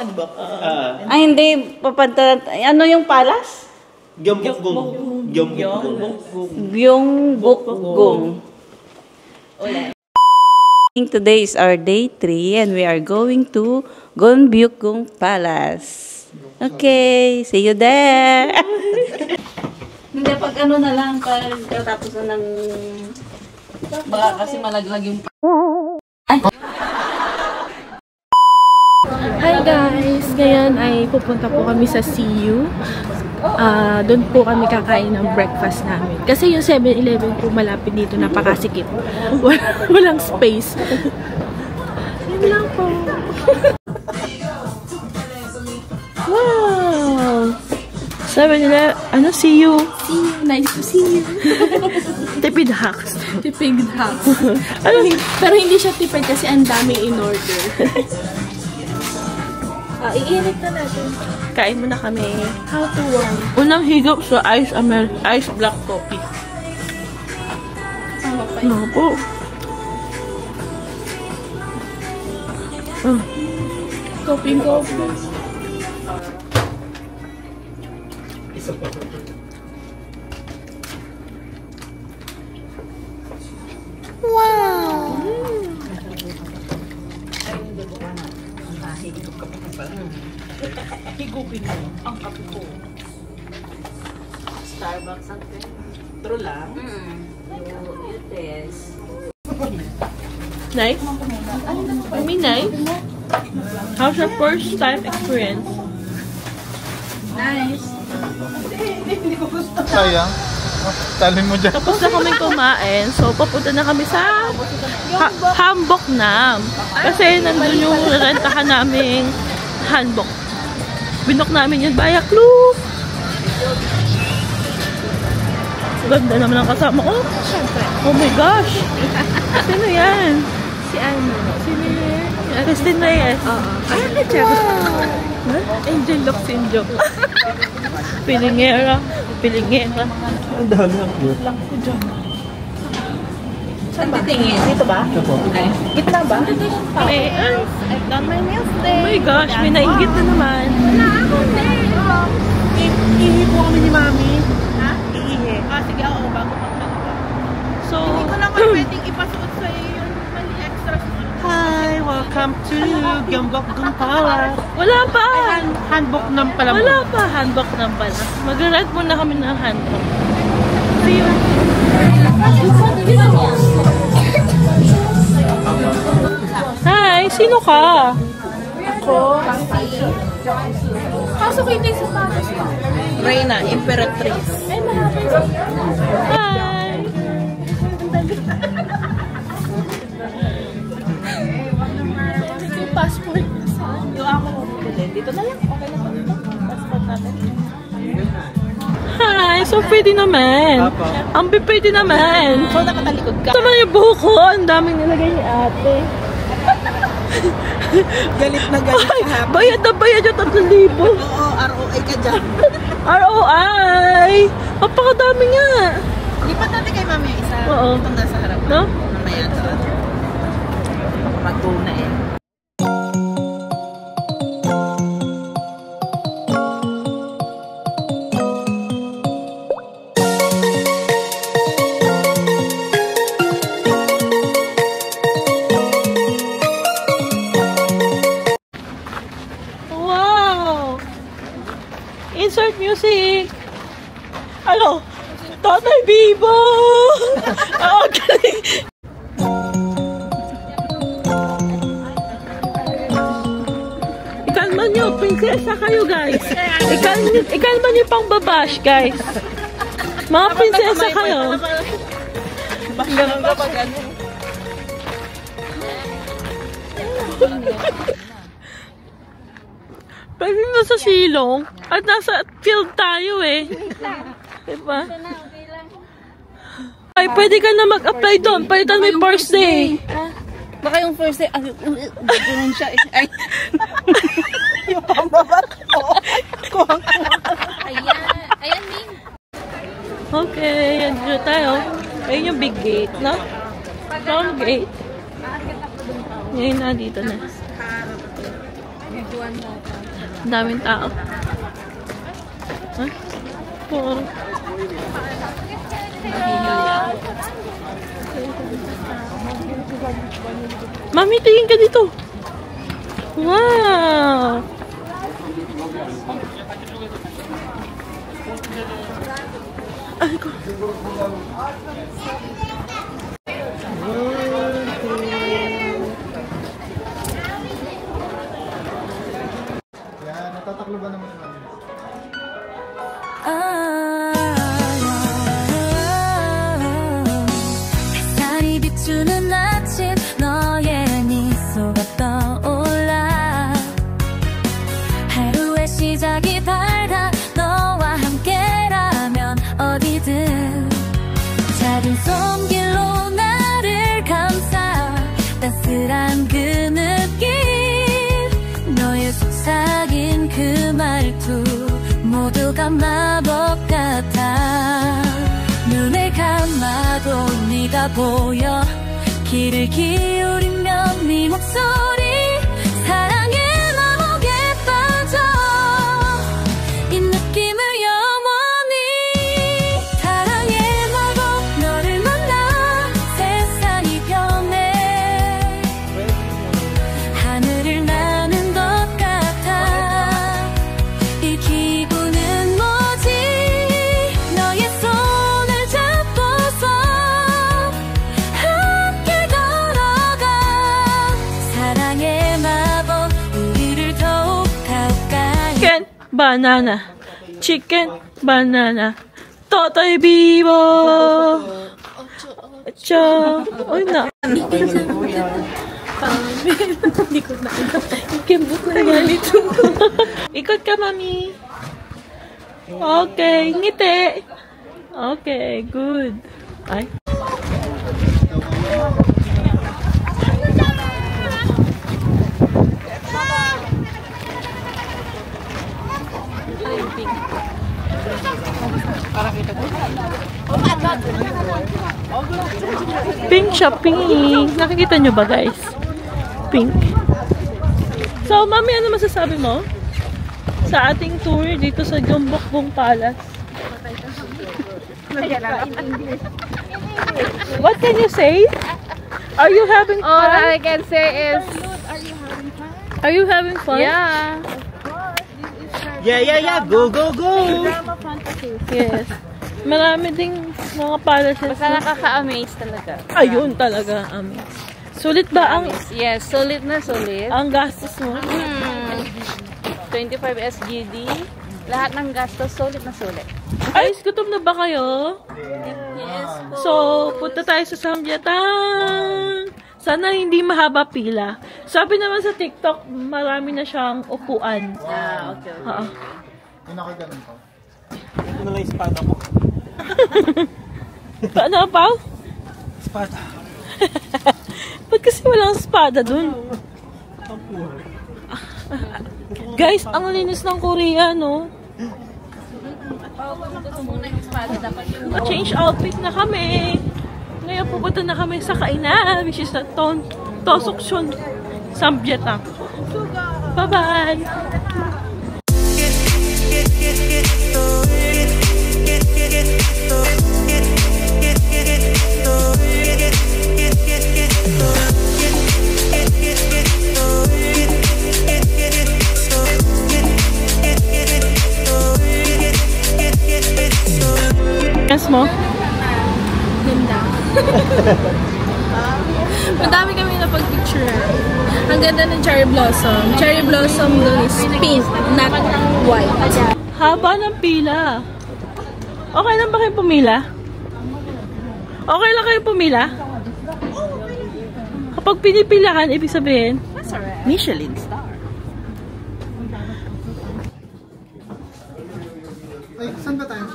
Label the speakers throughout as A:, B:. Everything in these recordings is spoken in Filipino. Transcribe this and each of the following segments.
A: Hanbok.
B: Ay, hindi. Papunta. Ano yung palas?
A: Gyeongbokgung.
B: Gyeongbokgung. Today is our day 3 and we are going to Gyeongbokgung Palace. Okay, see you there. Hindi, pag ano na lang, pag tapos na ng... Baka kasi malaglag yung...
C: Hi guys! Ngayon ay pupunta po kami sa CU. Doon po kami kakain ng breakfast namin. Kasi yung 7-Eleven po malapit dito, napakasikip. Walang space. Yun lang po. Wow! 7-Eleven, ano, CU? CU, nice to see you. Tipid hacks. Tipid hacks. Pero hindi siya tipid kasi ang daming in order. Iinit na natin. Kain muna kami. How to warm? Unang higop sa ice black coffee. Ano po? Coffee. Wow!
B: Higupin mo ang kape ko. Starbucks ang kape. True lang? It is.
C: Nice? I mean, nice? How's your first time experience?
B: Nice.
A: Sayang. Talin mo dyan.
C: Tapos na kami kumain, so papunta na kami sa Hanboknam. Kasi nandun yung rentahan naming hanbok. Binok namin yun via Klook. Ganda naman ang kasama ko. Siyempre. Oh my gosh! Sino yan? Si Ano. Sino yan? Christine Reyes. Ay, Angel Locsinjo. Pilingera.
A: Ang dami ang cute.
C: Lakso dyan.
B: Saan titingin? Dito ba? Okay. Gitna ba?
C: May,
B: I've done my nails day.
C: oh my gosh, may nainggit na naman.
B: Wala ako day.
C: Ihi po kami ni Mami.
B: Ha?
C: Iihi.
B: Sige, oo. Bago ka pa.
C: So,
B: Hindi ko lang pwedeng ipasuot sa'yo yung mali extra.
A: Hi, welcome to Gyeongbokgung Palace.
C: wala pa.
A: Hanboknam pala mo.
C: Wala pa. Hanbok na pala. Mag-rent muna kami ng hanbok. See you. Hi, sino ka?
B: Ako. Pasok kayo tayo sa patos ko. Reyna, Imperatrice.
C: Hi.
B: Yung passport. Yung ako. Dito na lang. Okay na pa dito. Passport natin.
C: Hi, so pwede naman. Ang pwede naman.
B: So, nakatalikod ka.
C: Tama yung buhok ko. Ang daming nilagay ni ate.
B: Galit na galit ka.
C: Bayad na bayad yung 3,000.
B: Oo, ROA ka dyan.
C: ROI! Napakadami nga.
B: Lipat natin kay Mami yung isa.
C: Oo.
B: Itong nasa harap.
C: No?
B: Mamaya ito. Mag-go na eh.
C: Insert music! Alo! Tatay Bibo! Okay! Ikalma nyo, prinsesa kayo guys! Ikalma nyo pang babash guys! Mga prinsesa kayo!
B: Ganun ka pa ganun.
C: Pwede nasa silong at nasa field tayo eh. Diba? Ay, pwede ka na mag-apply doon. Palitan may first day.
B: Baka yung first day, ganun siya eh. Ay. Yung pambabat ko. Ayan, Ming.
C: Okay, andito tayo. Ayun yung big gate, no? Front gate. Ngayon na, dito na. Ang daming tao. Ay, oh. Mami, tingin ka dito. Wow! Ay ko.
A: Natataklo ba naman namin?
D: 햇살이 비추는 아침 너의 미소가 떠올라 하루의 시작이 밝아 너와 함께라면 어디든 작은 손길로 나를 감싸 따스한 그 느낌 너의 속삭인 그 말투 모두가 마법 같아 눈을 감아도 네가 보여 귀를 기울이면 네 목소리 사랑의 마법에 빠져 이 느낌을 영원히 사랑의 마법 너를 만나 세상이 변해 하늘을 나는 것 같아 이 기분은 뭐지 너의 손을 잡고서 함께 걸어가 사랑의 마법 우리를 더욱 가까이
C: Chicken, banana. Chicken, banana. Totoy Vivo! Ocho. Uy, na. Hindi ko na. Ikembot na yan ito. Ikot ka, mami. Okay, ngiti. Okay, good. Ay. Pink siya, pink. Nakikita nyo ba, guys? Pink. So, mami, ano masasabi mo sa ating tour dito sa Gyeongbokgung Palace? What can you say? Are you having fun?
E: All I can say is,
C: Are you having fun?
E: yeah.
A: Yeah, go, go, go!
C: Yes. Marami ding mga palaces.
E: Basta nakaka-amaze talaga.
C: Ayun talaga, Sulit ba ang
E: Yes, solid na solid.
C: ang gastos mo?
E: 25 SGD. Lahat ng gastos, solid na solid.
C: Ay, gutom na ba kayo?
E: Yes.
C: So, punta tayo sa Samgyetang. Sana hindi mahaba pila. Sabi naman sa TikTok, marami na siyang upuan.
E: Ah, okay.
C: Oo.
A: Yung nakaganon pa. Ito na lang yung espada ko.
C: Ano pa?
A: Espada.
C: Ba't kasi walang espada dun? Guys, ang linis ng Korea, no? Change outfit na kami. Ngayon pupunta na kami sa kainan, which is na Toseoksun Samgyetang. Bye-bye! Yes mo? Ganda. Madami kami na pag-picture. Ang ganda ng cherry blossom. Cherry blossom doon is pink, not white. Haba ng pila. Okay lang ba kayo pumila? Okay lang kayo pumila? Kapag pinipilahan, ibig sabihin, Michelin star.
A: Ay, saan ba tayo?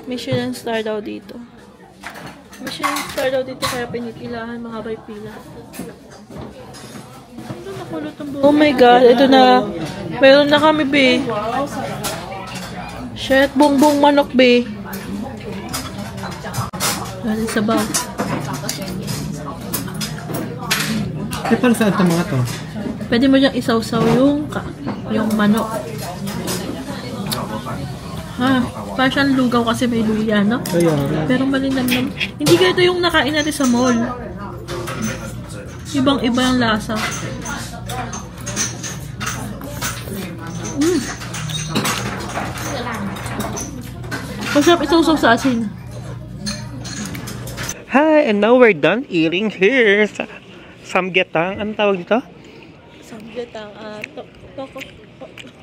C: Michelin star daw dito. Michelin star daw dito kaya pinipilahan, mahabay pila. Oh my god, ito na. Mayroon na kami, be. Shit, bongbong manok, be. Galing sa baw.
A: Eh, para saan ito mga to?
C: Pwede mo dyan isawsaw yung manok. Parang siyang lugaw kasi may luya, no? Pero malinamnam. Hindi ganito yung nakain natin sa mall. Ibang-iba yung lasa. Masarap isawsaw sa asin.
A: Hi, and now we're done eating here sa Samgyetang. Anong tawag dito?
C: Samgyetang,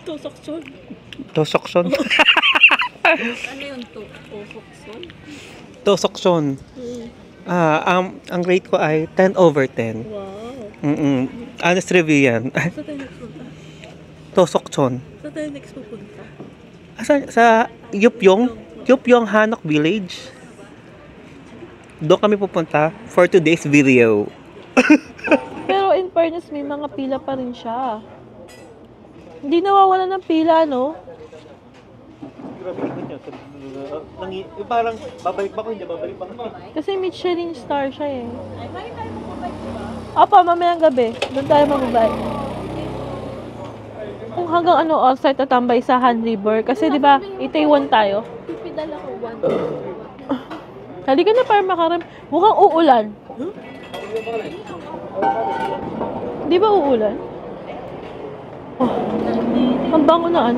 C: tosokson.
A: Tosokson.
E: Ano yung tosokson?
A: Tosokson. Ang rate ko ay 10/10.
C: Wow.
A: Honest review yan.
C: Sa tayo next pupunta?
A: Tosokson.
C: Sa tayo next pupunta?
A: Sa Yupyong Hanok Village. Doon kami pupunta for today's video.
C: Pero in fairness, may mga pila pa rin siya. Hindi nawawala ng pila, no?
A: Grabe ikot niya. Parang babalik ba ko, hindi babalik ba ko?
C: Kasi Michelin star siya eh. Apa, mamayang gabi. Doon tayo mamabay. Kung hanggang all-site tatambay sa Han River. Kasi di ba Itaewon tayo. Pipidal ako 1. Halika na para makaram. Mukhang uulan. Di ba uulan? Oh, ang bango na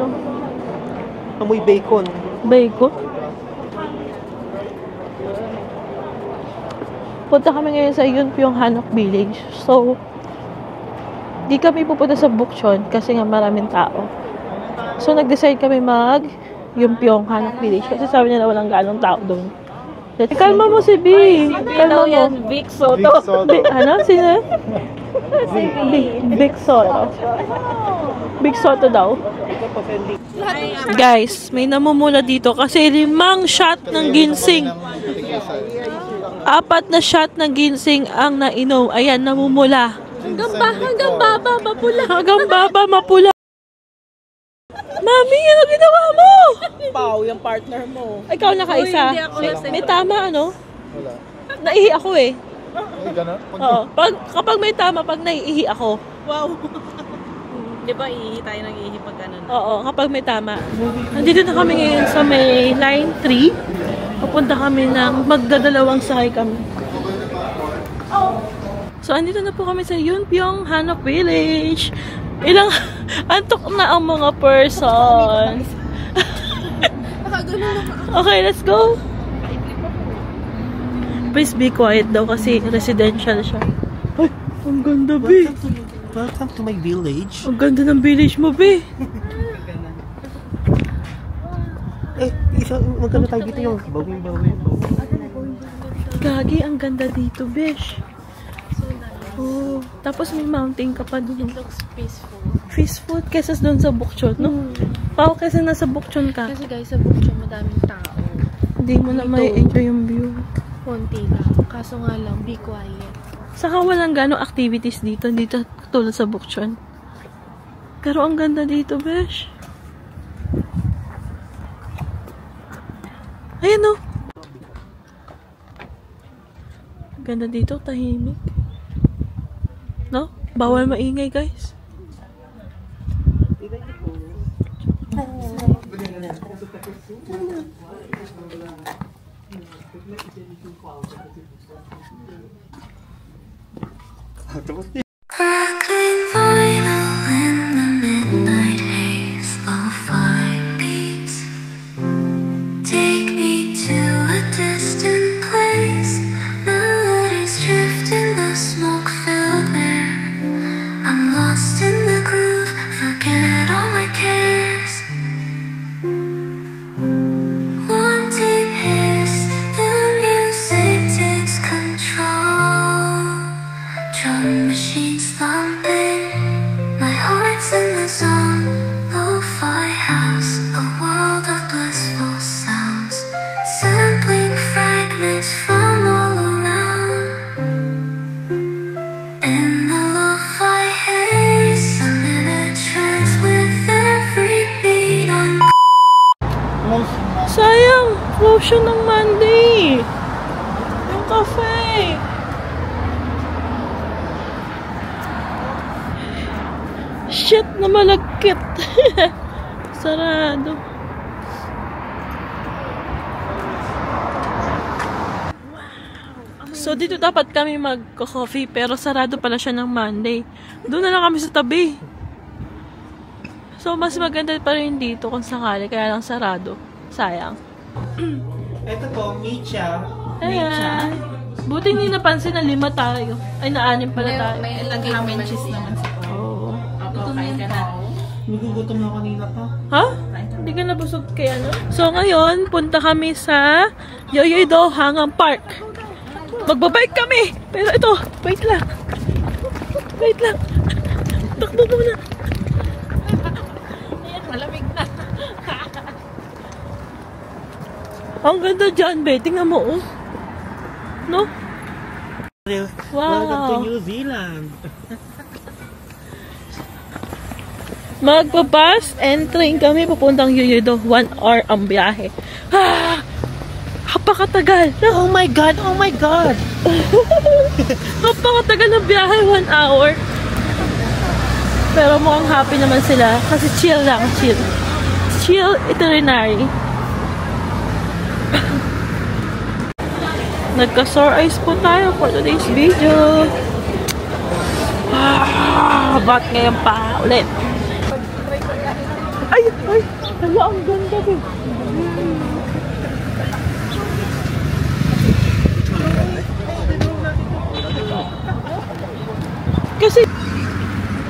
A: Amoy bacon.
C: Bacon? Punta kami ngayon sa Yunpyong Hanok Village. So, di kami pupunta sa Bukchon kasi nga maraming tao. So, nag-decide kami Yunpyong Hanok Village kasi sabi niya na walang ganong tao doon. Kalma mo si B. Kalma mo.
E: Vic Soto.
C: Ano? Sino? Big Soto. Big Soto daw. Guys, may namumula dito kasi 5 shot ng ginseng. 4 na shot ng ginseng ang nainom. Ayan, namumula. Hanggang baba, mapula. Hanggang baba, mapula. Mami, ano ginawa mo?
E: Pau, yung partner mo.
C: Ikaw nakaisa. May tama, ano?
A: Wala.
C: Naihi ako eh.
A: Ay, gano'n?
C: Oo. Kapag may tama, pag naiihi ako.
E: Wow. Di ba iihi tayo nag-iihi pag ganun?
C: Oo, kapag may tama. Nandito na kami ngayon sa may line 3. Pupunta kami magdadalawang sakay kami. So, andito na po kami sa Yunpyong Hanok Village. Antok na ang mga person. Okay, let's go. Please be quiet daw kasi residential siya. Ay, ang ganda, be.
A: Welcome to my village.
C: Ang ganda ng village mo, be.
A: Maganda tayo dito yung bawing.
C: Gagi, ang ganda dito, besh. Oh, tapos may mountain ka pa doon.
E: It looks peaceful.
C: Peaceful kesa doon sa Bukchon, no? Pao kesa nasa Bukchon ka.
E: Kasi guys, sa Bukchon madaming tao.
C: Hindi mo na may enjoy yung view.
E: Konti lang. Kaso nga lang, be quiet.
C: Saka walang ganong activities dito tulad sa Bukchon. Pero ang ganda dito, besh. Ayan, oh. Ganda dito, tahimik. No? Bawal maingay, guys.
D: Crackling vinyl in the midnight haze of 5 beats. Take me to a distant place. Melodies drift in the smoke-filled air. I'm lost in the groove, forget all my cares. One deep hiss, the music takes control. Drum machines thumping, my heart's in the zone. Lo-fi house, a world of blissful sounds. Sampling fragments from all around. In the lo-fi haze, I'm in a trance with every beat on.
C: Sayang! Closure ng Monday! Yung cafe! Shit na malagkit. Sarado. So, dito dapat kami mag-coffee, pero sarado pala siya ng Monday. Doon na lang kami sa tabi. So, mas maganda pa rin dito kung sakali, kaya lang sarado. Sayang.
A: Ito po, Micha.
C: Ayan. Buti hindi napansin na 5 tayo. Ay, na 6 pala tayo.
E: May lagay ham and cheese naman sa ko.
C: Oo.
E: Kain ka na.
A: Nagugutom na kanina pa.
C: Ha? Hindi ka nabusog kay ano? So, ngayon, punta kami sa Yoyodo Hangang Park. Magbabike kami! Pero ito, wait lang. Wait lang. Takbo muna.
E: Ayan, malamig na.
C: Ang ganda dyan, be. Tingnan mo, oh. No? Wow.
A: Welcome to New Zealand.
C: Magpa-bus and train kami papuntang Yoyodo. 1 hour ang biyahe. Ah! Napakatagal.
A: Oh my God! Oh my God!
C: Napakatagal ng biyahe, 1 hour. Pero mukhang happy naman sila kasi chill lang, chill. Chill itinerary. Nagka-sore eyes po tayo for today's video. Ba't ngayon pa ulit? Ay! Ay! Hala, ang ganda din. Kasi,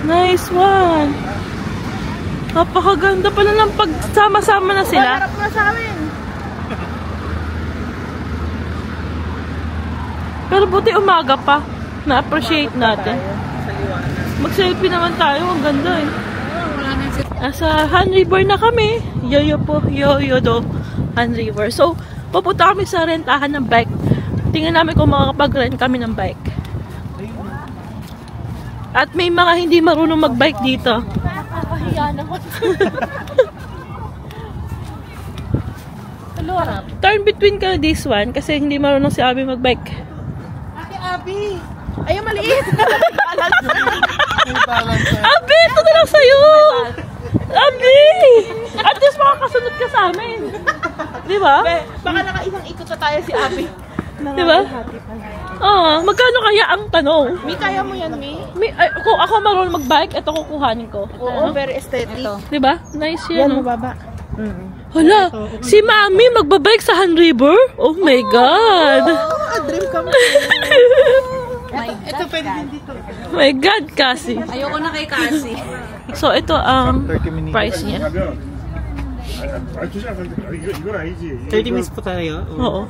C: nice one. Napakaganda pala ng pagsama-sama na sila.
E: Harap na sa amin.
C: Pero buti umaga pa. Na-appreciate natin. Mag-selfie naman tayo. Ang ganda eh. Nasa Han River na kami. Yoyodo Han River. So, pupunta kami sa rentahan ng bike. Tingnan namin kung makakapag-rent kami ng bike. At may mga hindi marunong mag-bike dito.
E: Nakakahiya naman.
C: Turn between ka this one kasi hindi marunong si Abby mag-bike.
E: Ate Abby! Ay, maliit!
C: Abby, ito na lang sa'yo! Abby! At least makakasunod ka sa amin. Di ba?
E: Baka nakaisang ikot na tayo si Abby.
C: Di ba? Oo, magkano kaya ang tanong?
E: Mi, kaya mo yan, Mi?
C: Kung ako marunong mag-bike, ito kukuhanin ko.
E: Oo, very aesthetic.
C: Di ba? Nice yan. No?
E: mababa.
C: Hala, si Mami magbabike sa Han River? Oh my God!
E: Dream come Ito pwede din dito.
C: My God, Cassie.
E: Ayoko na kay Cassie.
C: So, ito ang price niya.
A: 30 minutes po tayo.
C: Oo.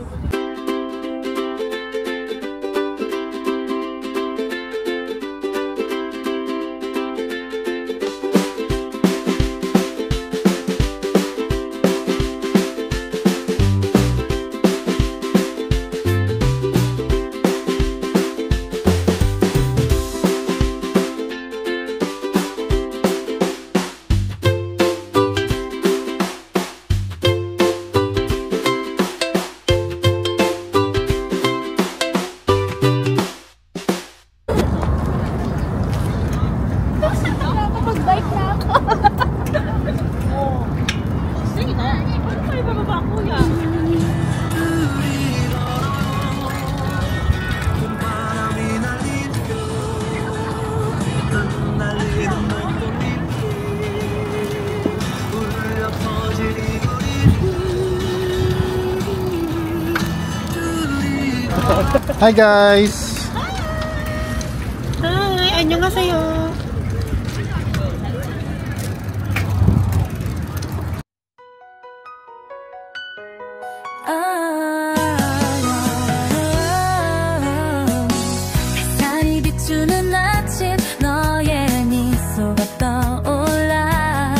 E: Mag-bike na ako.
C: Sige na. Ano pa ibababa, kuya?
F: Hi guys!
A: Hi! 안녕하세요!
D: 햇살이 비추는 아침 너의 미소가 떠올라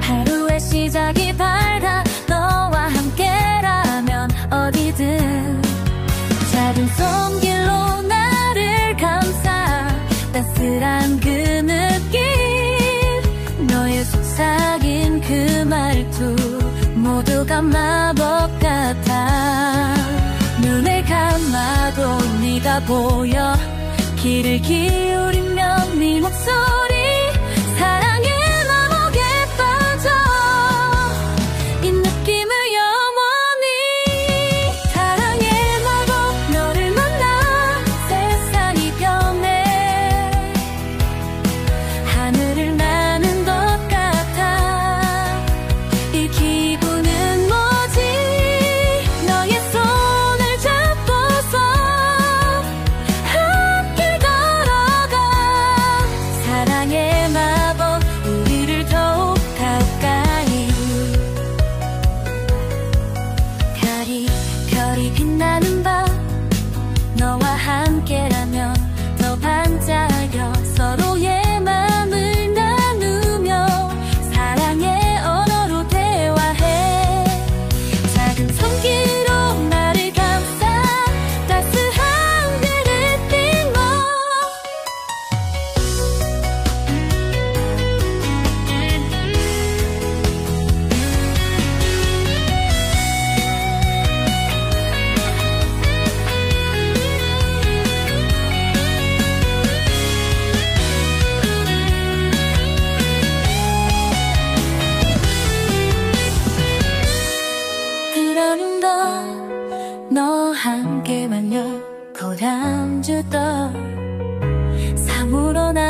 D: 하루의 시작이 밝아 너와 함께라면 어디든 작은 손길로 나를 감싸 따스한 그 느낌 너의 속삭인 그 말투 모두가 마법 같아 눈을 감아도 네가 보여 귀를 기울이면 네 목소리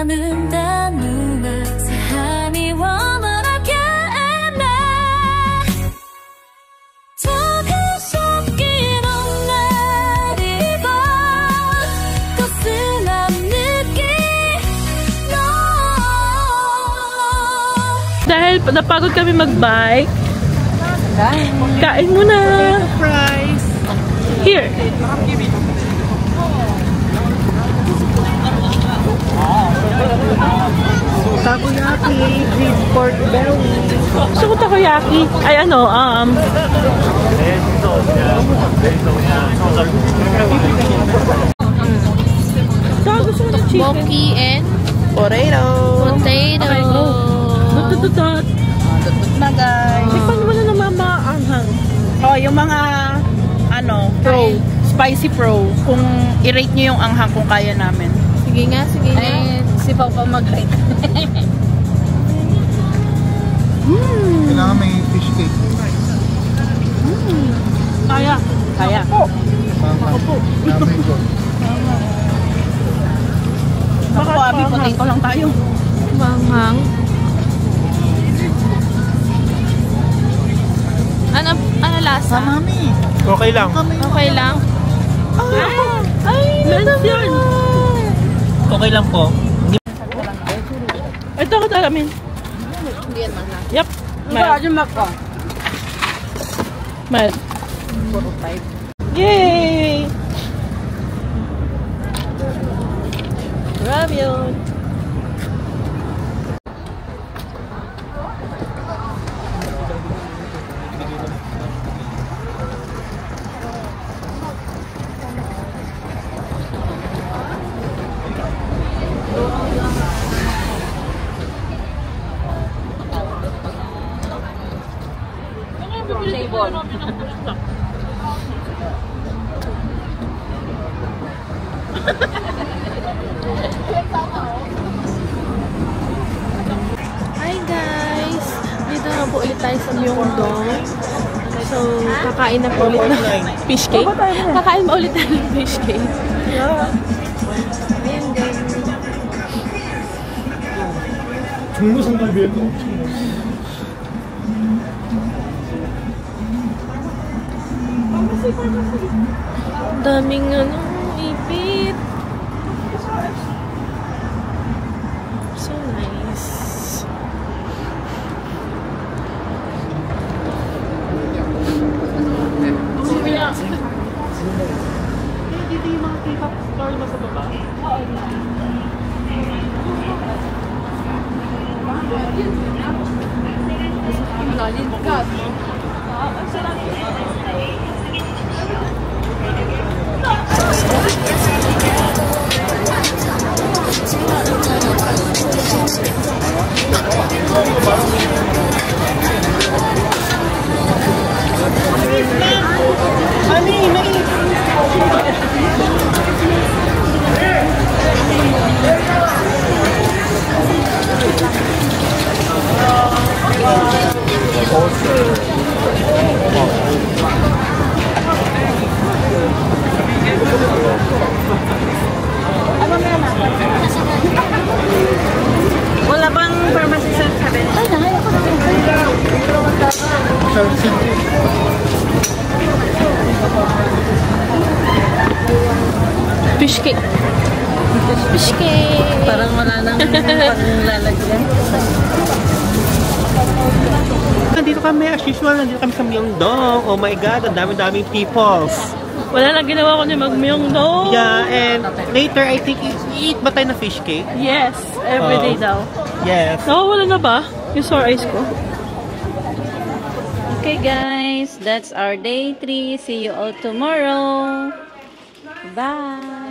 D: 않는다는 사람이 원하게 나 조금 섞이는 날이고 거슬한 느낌
C: Dahil napagod kami mag-bike, kain muna.
B: Surprise!
C: Here.
B: Takoyaki, with pork belly.
C: Gusto ko takoyaki. Ay ano, saka gusto ko ng chicken.
E: Mochi and
B: Potato!
E: potato.
C: Okay, go. Dot.
B: Na guys!
C: Paano mo na namamaanghang?
B: Oh, yung mga pro, spicy pro. Kung i-rate nyo yung anghang kung kaya namin.
E: Sige nga, sige nga. Ay, si Papa mag-rate.
F: Kailangan may fish cake.
C: Kaya.
B: Kaya.
F: Namin ko.
B: Baka abi, potato lang tayo.
C: Manghang.
E: Ano lasa?
F: Mami!
A: Okay lang.
E: Okay lang?
C: Ay, meron yun.
A: Okay lang po.
C: Ito ako talamin.
E: Hindi yan man lang.
C: Yep. Mild. Yay! Ramyun. Hi guys! Dito na po ulit tayo sa Myeongdong. So, kakain na po ulit ng fish cake. Kakain ba ulit tayo ng fish cake? Ayan guys. Daming ipit. So nice.
B: Wala bang pharmacy sa sabi? Ay, nakaya ko na.
C: Fish cake. Fish cake.
B: Parang wala nang panglalagyan.
A: Nandito kami as usual. Nandito kami sa Myeongdong. Oh my God, ang dami-daming peoples.
C: Wala na ginawa ko ni mag-Myeongdong.
A: Yeah, and later I think eat ba tayo na fish cake?
C: Yes, everyday daw.
A: Yes.
C: Nakawala na ba yung sore eyes ko?
B: Okay guys, that's our day 3. See you all tomorrow. Bye!